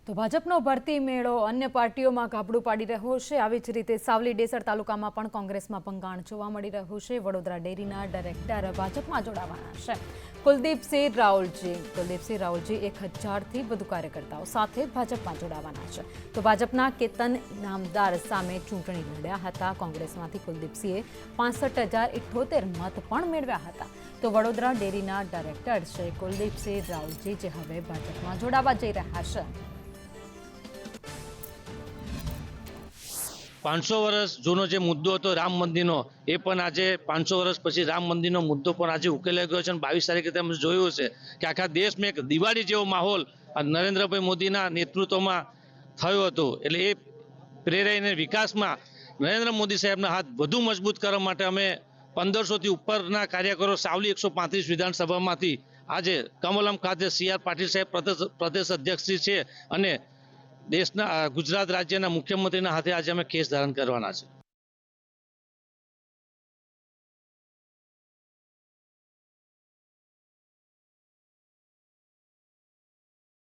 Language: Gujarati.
તો ભાજપનો ભરતી મેળો અન્ય પાર્ટીઓમાં ગાબડું પાડી રહ્યો છે। આવી જ રીતે સાવલી ડેસર તાલુકામાં પણ કોંગ્રેસમાં ભંગાણ જોવા મળી રહ્યું છે। વડોદરા ડેરીના ડાયરેક્ટર ભાજપમાં જોડાવાના છે। કુલદીપસિંહ રાઉલજી 1000થી વધુ કાર્યકર્તાઓ સાથે ભાજપમાં જોડાવાના છે। તો ભાજપના કેતન ઇનામદાર સામે ચૂંટણી લડ્યા હતા। કોંગ્રેસમાંથી કુલદીપસિંહે 65,078 મત પણ મેળવ્યા હતા। તો વડોદરા ડેરીના ડાયરેક્ટર છે કુલદીપસિંહ રાઉલજી, જે હવે ભાજપમાં જોડાવા જઈ રહ્યા છે। 500 વર્ષ જૂનો જે મુદ્દો હતો રામ મંદિરનો, એ પણ આજે 500 વર્ષ પછી રામ મંદિરનો મુદ્દો પણ આજે ઉકેલાઈ ગયો છે। અને 22 તારીખે તમે જોયું હશે કે આખા દેશમાં એક દિવાળી જેવો માહોલ નરેન્દ્રભાઈ મોદીના નેતૃત્વમાં થયો હતો। એટલે એ પ્રેરાઈને વિકાસમાં નરેન્દ્ર મોદી સાહેબના હાથ વધુ મજબૂત કરવા માટે અમે 1500થી ઉપરના કાર્યકરો સાવલી 135 વિધાનસભામાંથી આજે કમલમ ખાતે CR પાટીલ સાહેબ પ્રદેશ અધ્યક્ષ છે અને દેશના ગુજરાત રાજ્યના મુખ્યમંત્રીના હાથે આજે અમે કેસ ધારણ કરવાના છે।